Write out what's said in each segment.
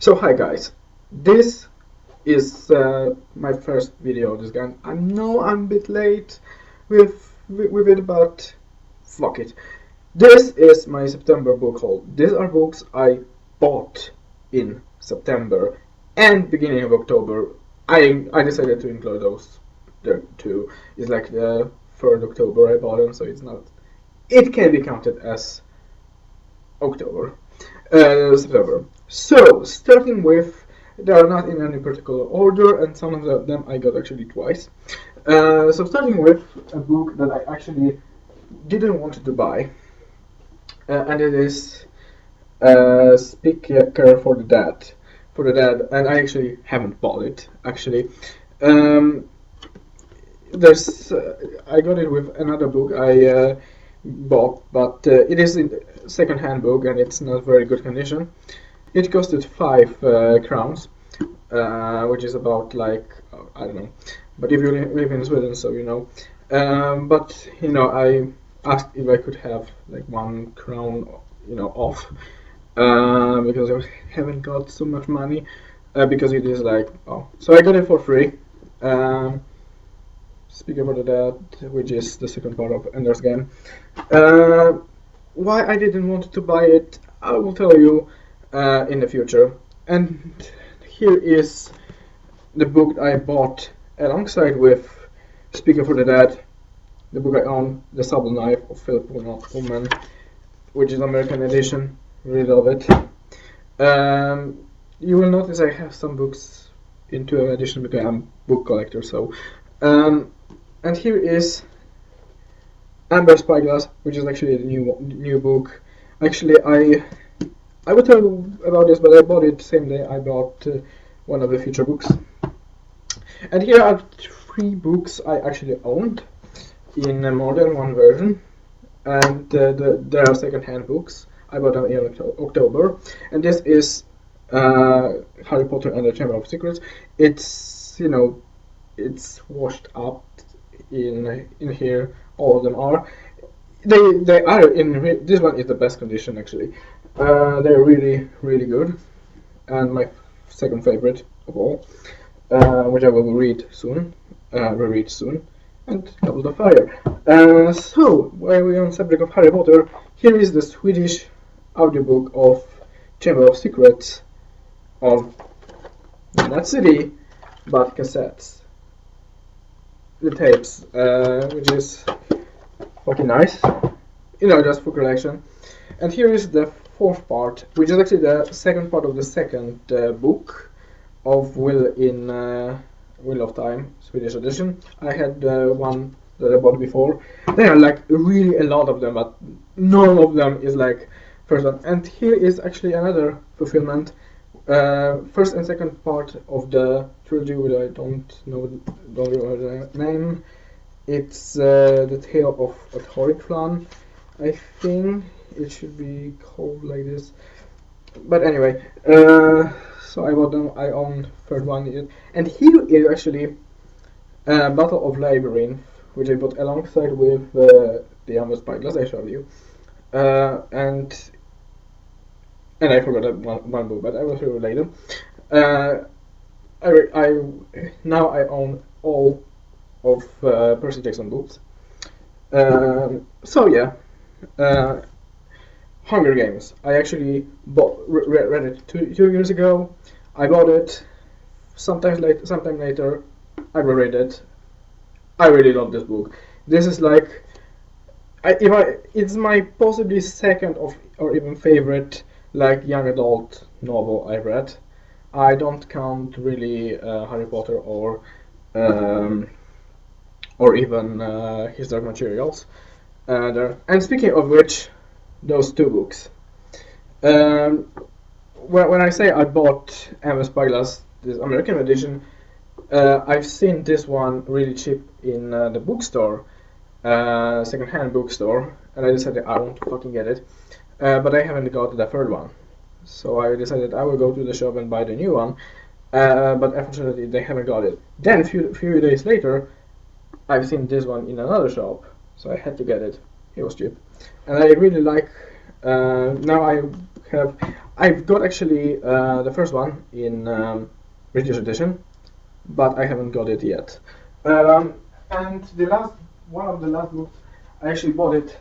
So hi guys, this is my first video of this game. I know I'm a bit late with it, but fuck it. This is my September book haul. These are books I bought in September and beginning of October. I decided to include those there too. It's like the 3rd October I bought them, so it's not. It can be counted as October. September. So, starting with, they are not in any particular order, and some of them I got actually twice. So, starting with a book that I actually didn't want to buy, and it is Speaker for the Dead. For the Dead, and I actually haven't bought it, actually. Um, there's I got it with another book I bought, but it is a second-hand book and it's not very good condition. It costed 5 crowns, which is about like I don't know, but if you live in Sweden, so you know. But you know, I asked if I could have like 1 crown, you know, off, because I haven't got so much money, because it is like oh, so I got it for free. Um, Speaking for the Dead, which is the second part of Ender's Game. Uh, why I didn't want to buy it, I will tell you in the future. And here is the book I bought alongside with Speaking for the Dead, the book I own, The Sable Knife of Philip Pullman, which is American edition. Really love it. You will notice I have some books into an edition because I'm a book collector. So. And here is Amber Spyglass, which is actually a new book. Actually, I will tell you about this, but I bought it the same day I bought one of the future books. And here are 3 books I actually owned in more than one version, and there are second-hand books. I bought them in October, and this is Harry Potter and the Chamber of Secrets. It's it's washed up in here. All of them are. They are in. This one is the best condition actually. They're really good, and my second favorite of all, which I will read soon. Reread soon, and Goblet of Fire. So while we're on subject of Harry Potter, here is the Swedish audiobook of Chamber of Secrets on not CD but cassettes. The tapes, which is fucking nice, you know, just for collection. And here is the 4th part, which is actually the second part of the second book of Will in Wheel of Time, Swedish edition. I had one that I bought before. There are like really a lot of them, but none of them is like first one. And here is actually another fulfillment. First and second part of the trilogy, which I don't remember the name. It's the Tale of Athorit Flan. I think it should be called like this. But anyway, so I bought them. I own third one, and here is actually Battle of Labyrinth, which I bought alongside with the Amber Spyglass I showed you, and I forgot one book, but I will show you later. Now I own all of Percy Jackson books. So yeah, Hunger Games. I actually read it two years ago. I bought it. Sometime later, I reread it. I really love this book. This is like, it's my possibly second or even favorite like young adult novel I read. I don't count really Harry Potter or even His Dark Materials. And speaking of which, those 2 books. When I say I bought Amber Spyglass, this American edition, I've seen this one really cheap in the bookstore, second-hand bookstore, and I decided I want to fucking get it. But I haven't got the third one, so I decided I will go to the shop and buy the new one. But unfortunately, they haven't got it. Then few days later, I've seen this one in another shop, so I had to get it. It was cheap, and I really like. Now I I've got actually the first one in British edition, but I haven't got it yet. And the last one of the last books, I actually bought it.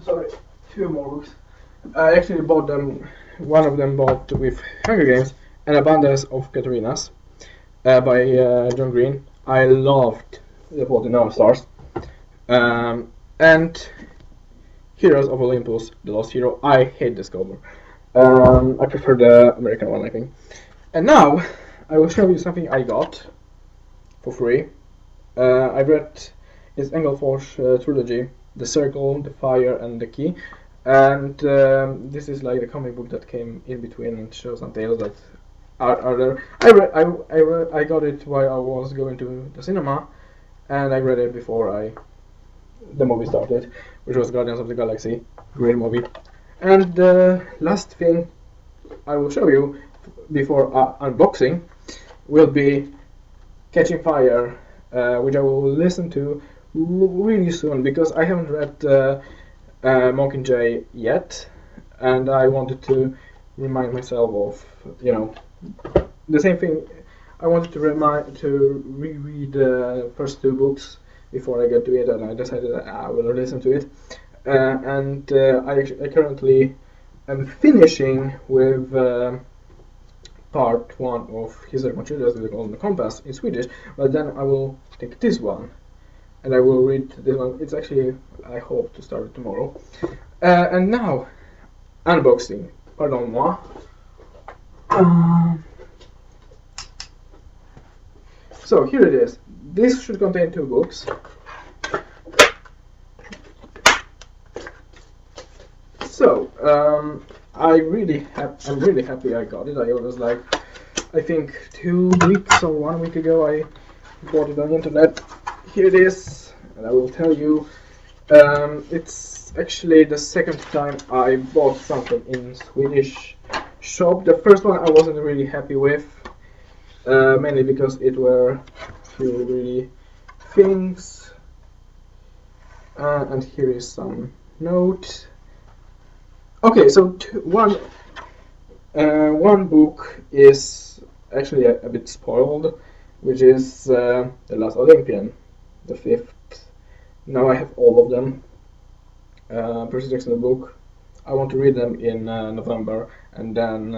Sorry, two more books. I actually bought them. One of them bought with Hunger Games, An Abundance of Katharinas, by John Green. I loved The Fault in Our Stars, and Heroes of Olympus, The Lost Hero. I hate this cover. I prefer the American one, I think. And now I will show you something I got for free. I read his Engelfors trilogy, The Circle, The Fire, and The Key. And this is like the comic book that came in between and shows some tales that are there. I got it while I was going to the cinema, and I read it before the movie started, which was Guardians of the Galaxy. Great movie. And the last thing I will show you before unboxing will be Catching Fire, which I will listen to really soon because I haven't read Mockingjay yet, and I wanted to remind myself of, the same thing. I wanted to reread the first two books before I get to it, and I decided that I will listen to it. I currently am finishing with part 1 of Hisar Machillas with the Golden Compass in Swedish, but then I will take this one and I will read this one. It's actually, I hope to start it tomorrow. And now, unboxing. Pardon moi. So here it is. This should contain 2 books. So I'm really happy I got it. I was like, I think 2 weeks or 1 week ago I bought it on the internet. Here it is, and I will tell you, it's actually the second time I bought something in Swedish shop. The first one I wasn't really happy with, mainly because it were few really things. And here is some note. Okay, so one book is actually a bit spoiled, which is The Last Olympian, the 5th. Now I have all of them. Percy Jackson book. I want to read them in November, and then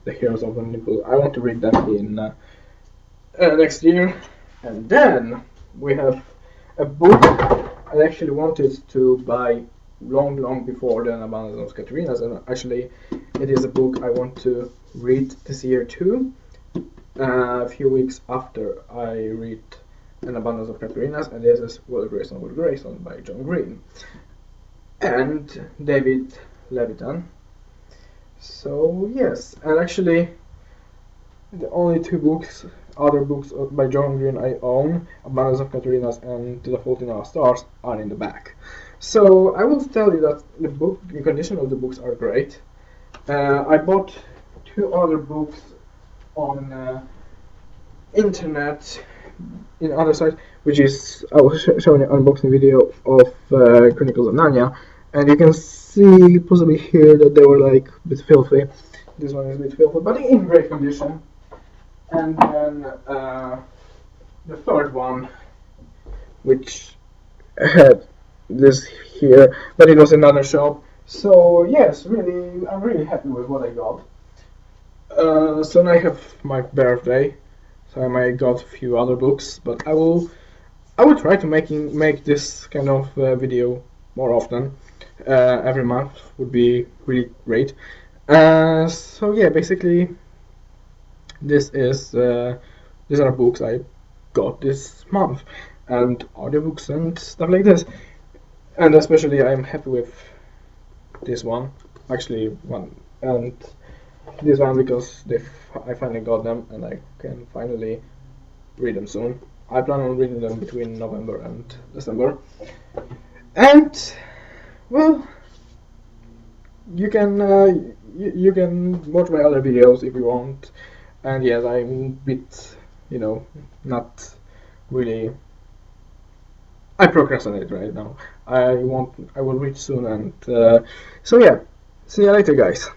The Heroes of Olympus. I want to read them in next year, and then we have a book I actually wanted to buy long before the Abundance of Katharinas, and actually it is a book I want to read this year too. A few weeks after I read An Abundance of Katharinas, and this is Will Grayson by John Green and David Levitan. So yes, and actually the only 2 other books by John Green I own, Abundance of Katharinas and The Fault in Our Stars, are in the back. So I will tell you that the condition of the books are great. I bought 2 other books on internet in other sites, which is I was showing an unboxing video of Chronicles of Narnia, and you can see possibly here that they were like a bit filthy. This one is a bit filthy, but in great condition. And then the third one, which had this here, but it was another shop. So yes, really, I'm really happy with what I got. So now I have my birthday, so I might got a few other books, but I will try to make this kind of video more often. Every month would be really great. So yeah, basically this is these are books I got this month, and audiobooks and stuff like this. And especially I'm happy with this one, actually one, and this one because I finally got them and I can finally read them soon. I plan on reading them between November and December. And well, you can you can watch my other videos if you want. And yes, I'm a bit, not really. I procrastinate right now. I will read soon, and so yeah. See you later, guys.